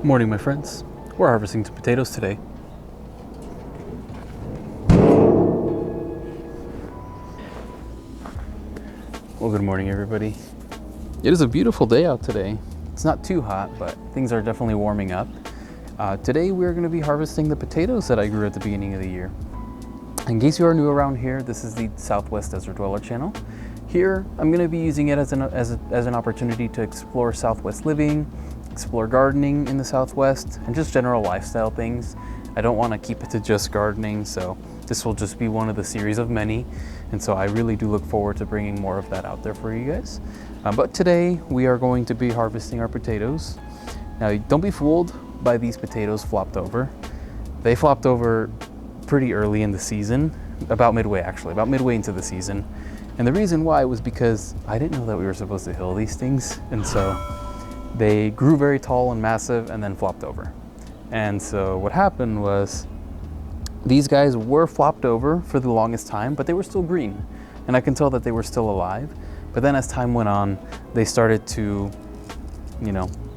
Morning, my friends. We're harvesting some potatoes today. Well, good morning, everybody. It is a beautiful day out today. It's not too hot, but things are definitely warming up. Today, we're going to be harvesting the potatoes that I grew at the beginning of the year. In case you are new around here, this is the Southwest Desert Dweller channel. Here, I'm going to be using it as an opportunity to explore Southwest living, explore gardening in the Southwest, and just general lifestyle things. I don't want to keep it to just gardening, so this will just be one of the series of many. And so I really do look forward to bringing more of that out there for you guys. But today, we are going to be harvesting our potatoes. Now, don't be fooled by these potatoes flopped over. They flopped over pretty early in the season, about midway into the season. And the reason why was because I didn't know that we were supposed to hill these things. And so they grew very tall and massive and then flopped over. And so what happened was these guys were flopped over for the longest time, but they were still green. And I can tell that they were still alive. But then as time went on, they started to,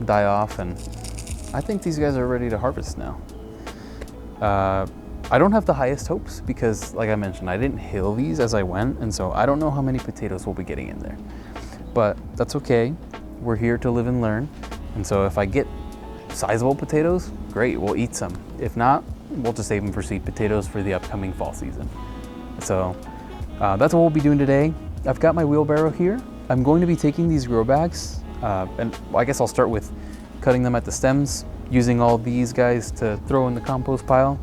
die off. And I think these guys are ready to harvest now. I don't have the highest hopes because, like I mentioned, I didn't hill these as I went, and so I don't know how many potatoes we'll be getting in there. But that's okay. We're here to live and learn. And so if I get sizable potatoes, great, we'll eat some. If not, we'll just save them for sweet potatoes for the upcoming fall season. So that's what we'll be doing today. I've got my wheelbarrow here. I'm going to be taking these grow bags, and I guess I'll start with cutting them at the stems, using all these guys to throw in the compost pile.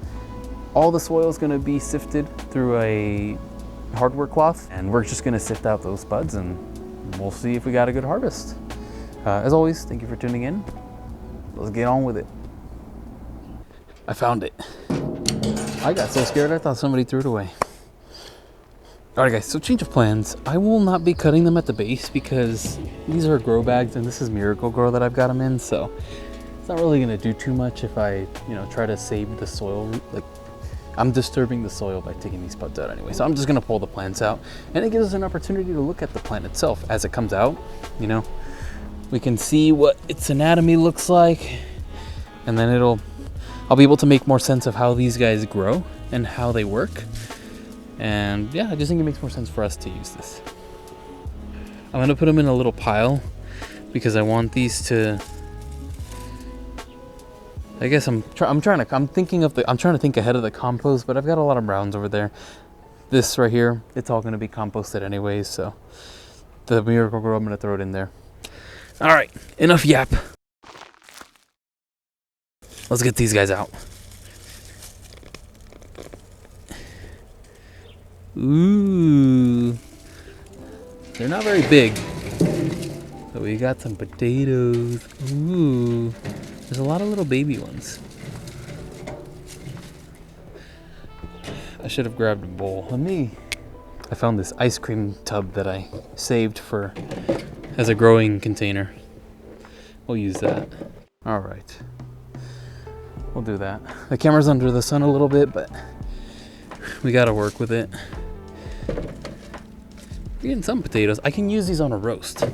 All the soil is going to be sifted through a hardware cloth, and we're just going to sift out those buds, and we'll see if we got a good harvest. As always, thank you for tuning in. Let's get on with it. I found it. I got so scared I thought somebody threw it away. Alright guys, so change of plans. I will not be cutting them at the base because these are grow bags and this is Miracle Grow that I've got them in, so it's not really going to do too much if I, try to save the soil. I'm disturbing the soil by taking these buds out anyway. So I'm just gonna pull the plants out, and it gives us an opportunity to look at the plant itself as it comes out. We can see what its anatomy looks like, and then I'll be able to make more sense of how these guys grow and how they work. And yeah, I just think it makes more sense for us to use this. I'm gonna put them in a little pile because I want these to, I guess I'm trying to think ahead of the compost, but I've got a lot of browns over there. This right here, it's all going to be composted anyways, so the Miracle Grow, I'm going to throw it in there. All right, enough yap. Let's get these guys out. Ooh, they're not very big, but we got some potatoes. Ooh. There's a lot of little baby ones. I should have grabbed a bowl. I found this ice cream tub that I saved as a growing container. We'll use that. All right. We'll do that. The camera's under the sun a little bit, but we gotta work with it. We're getting some potatoes. I can use these on a roast.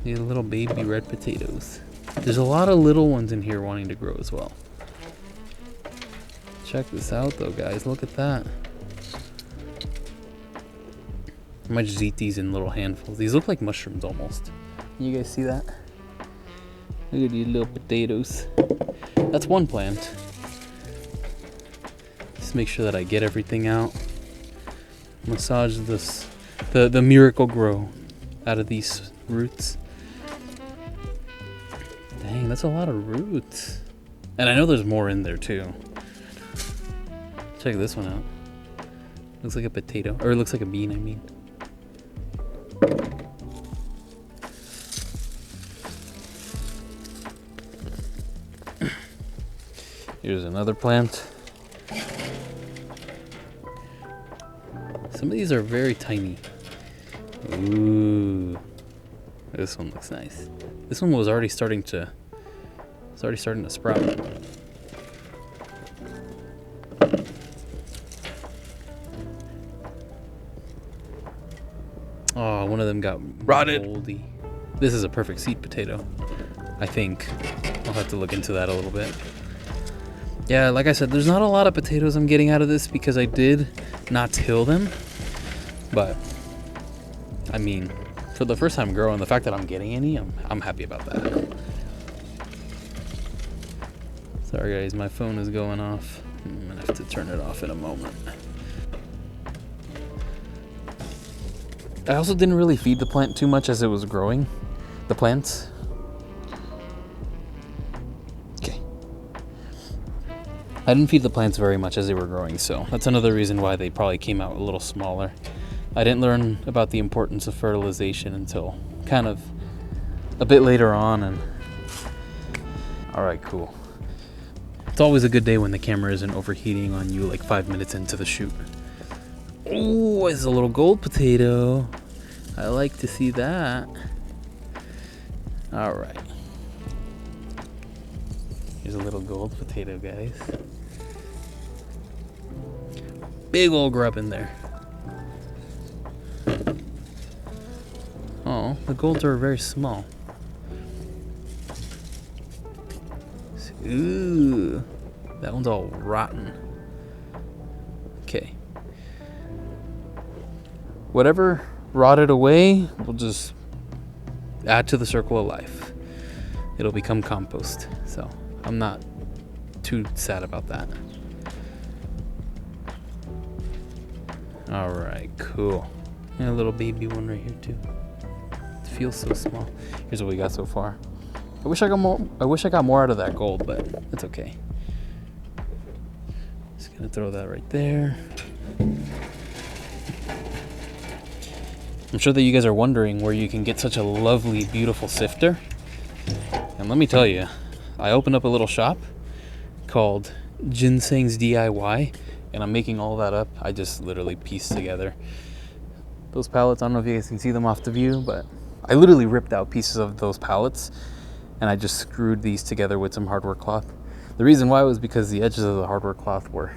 These little baby red potatoes. There's a lot of little ones in here wanting to grow as well. Check this out though, guys. Look at that. I might just eat these in little handfuls. These look like mushrooms almost. You guys see that? Look at these little potatoes. That's one plant. Just make sure that I get everything out. Massage the Miracle Grow out of these roots. Dang, that's a lot of roots. And I know there's more in there too. Check this one out. Looks like a potato, or it looks like a bean, I mean. Here's another plant. Some of these are very tiny. Ooh. This one looks nice. This one was already starting to sprout. Oh, one of them got rotted. Moldy. This is a perfect seed potato, I think. I'll have to look into that a little bit. Yeah, like I said, there's not a lot of potatoes I'm getting out of this because I did not till them. But, I mean, for the first time growing, the fact that I'm getting any, I'm happy about that. Sorry guys, my phone is going off. I'm gonna have to turn it off in a moment. I also didn't really feed the plant too much as it was growing. The plants. Okay. I didn't feed the plants very much as they were growing, so that's another reason why they probably came out a little smaller. I didn't learn about the importance of fertilization until kind of a bit later on. And all right, cool. It's always a good day when the camera isn't overheating on you like 5 minutes into the shoot. Oh, it's a little gold potato. I like to see that. All right. Here's a little gold potato, guys. Big old grub in there. Oh, the golds are very small. Ooh, that one's all rotten. Okay. Whatever rotted away, we'll just add to the circle of life. It'll become compost. So I'm not too sad about that. All right, cool. And a little baby one right here too. It feels so small. Here's what we got so far. I wish I got more out of that gold, but it's okay. Just gonna throw that right there. I'm sure that you guys are wondering where you can get such a lovely, beautiful sifter. And let me tell you, I opened up a little shop called Ginseng's DIY, and I'm making all that up. I just literally pieced together those pallets. I don't know if you guys can see them off the view, but I literally ripped out pieces of those pallets and I just screwed these together with some hardware cloth. The reason why was because the edges of the hardware cloth were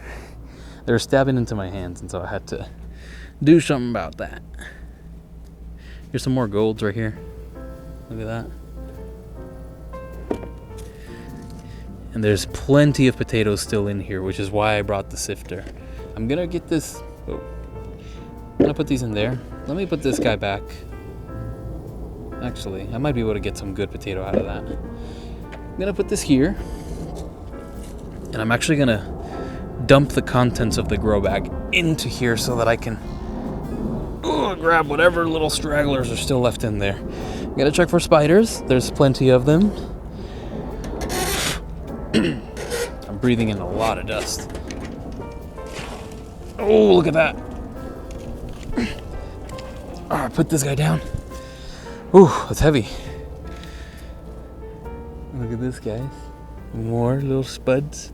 stabbing into my hands, and so I had to do something about that. Here's some more golds right here. Look at that. And there's plenty of potatoes still in here, which is why I brought the sifter. I'm gonna get this. Oh, I'm gonna put these in there. Let me put this guy back. Actually, I might be able to get some good potato out of that. I'm gonna put this here. And I'm actually gonna dump the contents of the grow bag into here so that I can grab whatever little stragglers are still left in there. I'm gonna check for spiders. There's plenty of them. I'm breathing in a lot of dust. Oh, look at that. All right, put this guy down. Ooh, that's heavy. Look at this, guys. More little spuds.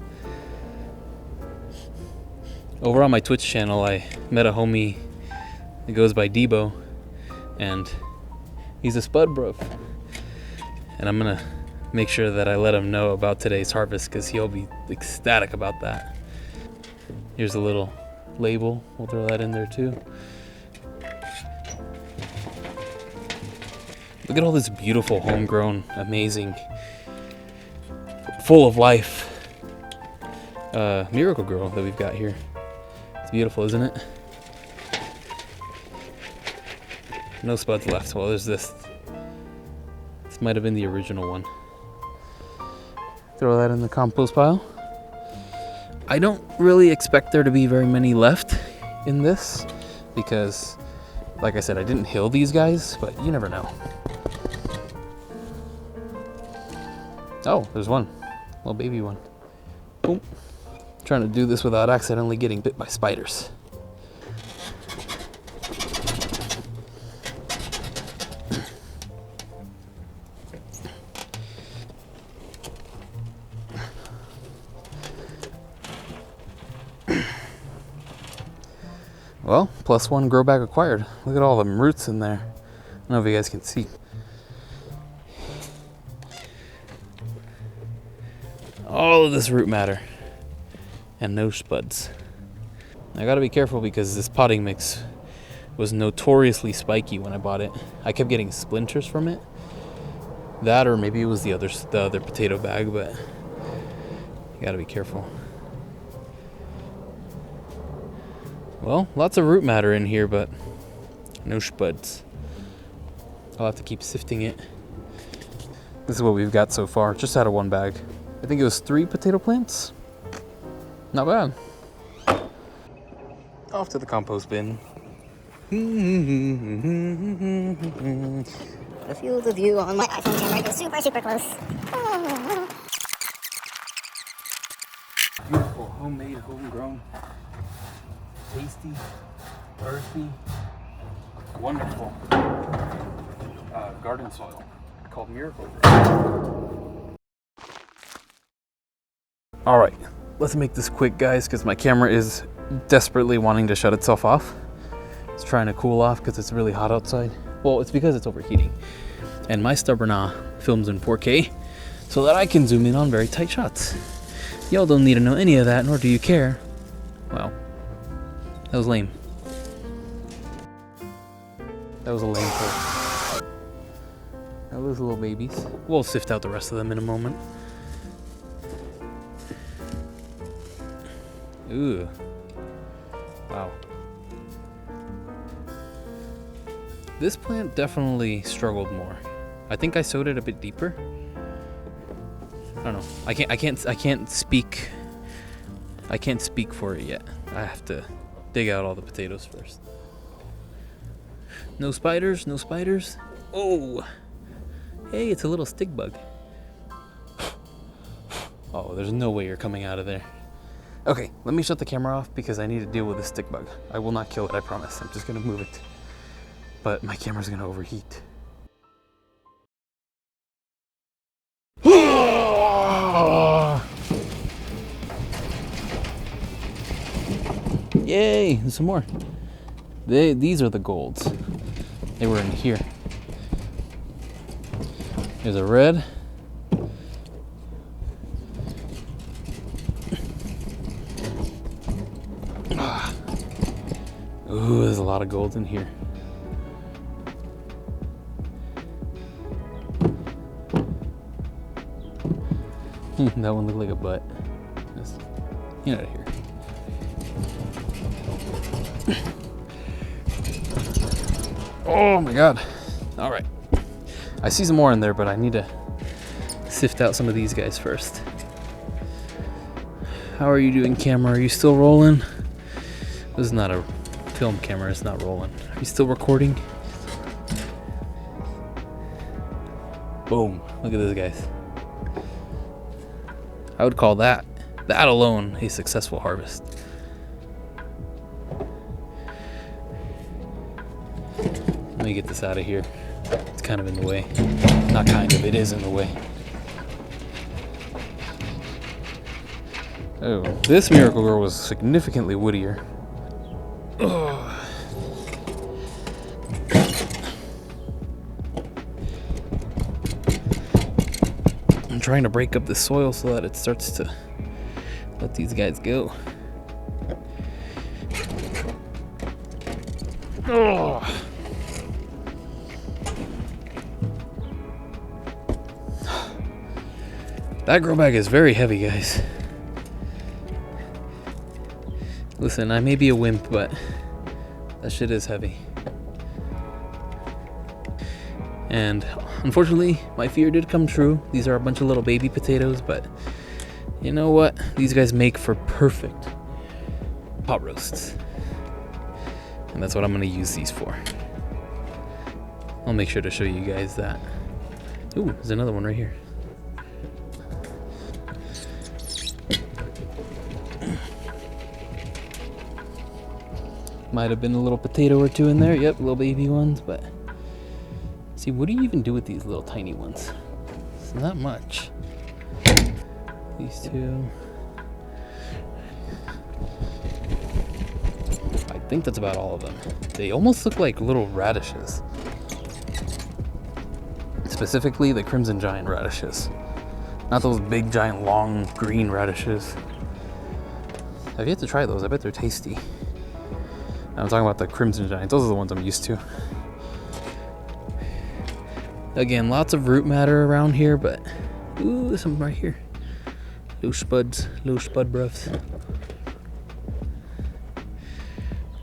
Over on my Twitch channel, I met a homie that goes by Debo, and he's a spud bro. And I'm gonna make sure that I let him know about today's harvest because he'll be ecstatic about that. Here's a little label. We'll throw that in there too. Look at all this beautiful, homegrown, amazing, full of life Miracle Grow that we've got here. It's beautiful, isn't it? No spuds left. Well, there's this. This might have been the original one. Throw that in the compost pile. I don't really expect there to be very many left in this because, like I said, I didn't hill these guys, but you never know. Oh, there's one. Little baby one. Boom. Trying to do this without accidentally getting bit by spiders. Well, +1 grow bag acquired. Look at all them roots in there. I don't know if you guys can see. All of this root matter and no spuds. I gotta be careful because this potting mix was notoriously spiky when I bought it. I kept getting splinters from it. That, or maybe it was the other potato bag, but you gotta be careful. Well, lots of root matter in here, but no spuds. I'll have to keep sifting it. This is what we've got so far, just out of one bag. I think it was 3 potato plants. Not bad. Off to the compost bin. The field of view on my iPhone camera is super, super close. Beautiful, homemade, homegrown, tasty, earthy, wonderful garden soil called Miracle Grow. All right, let's make this quick, guys, because my camera is desperately wanting to shut itself off. It's trying to cool off because it's really hot outside. Well, it's because it's overheating. And my stubborn films in 4K so that I can zoom in on very tight shots. Y'all don't need to know any of that, nor do you care. Well, that was lame. That was a lame pull. Now those little babies. We'll sift out the rest of them in a moment. Ooh. Wow. This plant definitely struggled more. I think I sowed it a bit deeper. I don't know. I can't speak for it yet. I have to dig out all the potatoes first. No spiders, no spiders. Oh. Hey, it's a little stick bug. Oh, there's no way you're coming out of there. Okay, let me shut the camera off because I need to deal with this stick bug. I will not kill it, I promise. I'm just gonna move it. But my camera's gonna overheat. Yay, there's some more. These are the golds. They were in here. There's a red. Ooh, there's a lot of gold in here. That one looked like a butt. Get out of here. Oh my god. All right. I see some more in there, but I need to sift out some of these guys first. How are you doing, camera? Are you still rolling? This is not a film camera, it's not rolling. Are you still recording? Boom. Look at this, guys. I would call that alone a successful harvest. Let me get this out of here. It's kind of in the way. Not kind of, it is in the way. Oh, this Miracle Grow was significantly woodier. Ugh. I'm trying to break up the soil so that it starts to let these guys go. Ugh. That grow bag is very heavy, guys. Listen, I may be a wimp, but that shit is heavy. And unfortunately, my fear did come true. These are a bunch of little baby potatoes, but you know what? These guys make for perfect pot roasts. And that's what I'm gonna use these for. I'll make sure to show you guys that. Ooh, there's another one right here. Might have been a little potato or two in there. Yep, little baby ones, but see, what do you even do with these little tiny ones? It's not much. These two. I think that's about all of them. They almost look like little radishes. Specifically the crimson giant radishes. Not those big giant long green radishes. I've yet to try those. I bet they're tasty. I'm talking about the crimson giants. Those are the ones I'm used to. Again, lots of root matter around here, but ooh, there's some right here. Little spuds, little spud breaths.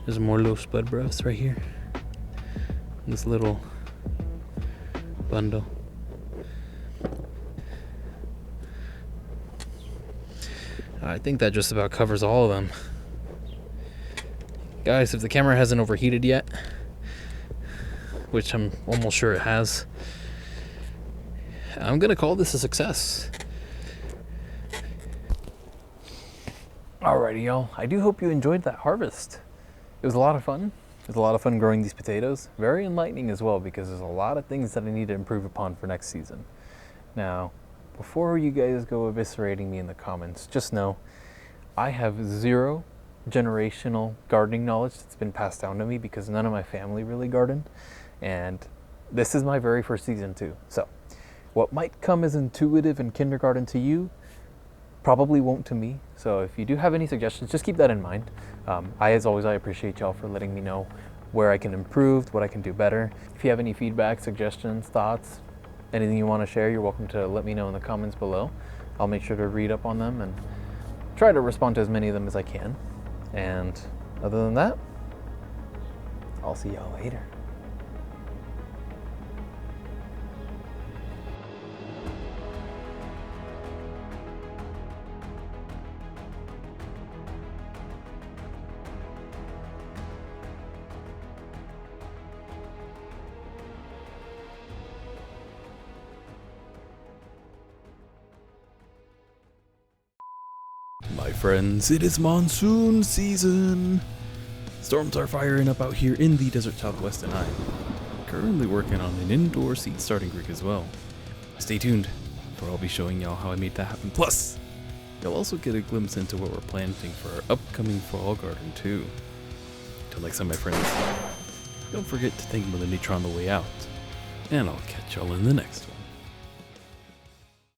There's more little spud breaths right here. This little bundle. I think that just about covers all of them. Guys, if the camera hasn't overheated yet, which I'm almost sure it has, I'm gonna call this a success. Alrighty, y'all. I do hope you enjoyed that harvest. It was a lot of fun. It was a lot of fun growing these potatoes. Very enlightening as well, because there's a lot of things that I need to improve upon for next season. Now, before you guys go eviscerating me in the comments, just know I have zero generational gardening knowledge that's been passed down to me, because none of my family really gardened, and this is my very first season too. So what might come as intuitive in kindergarten to you probably won't to me. So if you do have any suggestions, just keep that in mind. As always, I appreciate y'all for letting me know where I can improve, what I can do better. If you have any feedback, suggestions, thoughts, anything you want to share, you're welcome to let me know in the comments below. I'll make sure to read up on them and try to respond to as many of them as I can. And other than that, I'll see y'all later. My friends, it is monsoon season. Storms are firing up out here in the desert southwest, and I'm currently working on an indoor seed starting rig as well. Stay tuned, for I'll be showing y'all how I made that happen. Plus, you'll also get a glimpse into what we're planting for our upcoming fall garden too. Till next time, my friends, don't forget to thank Mother Nature on the way out, and I'll catch y'all in the next one.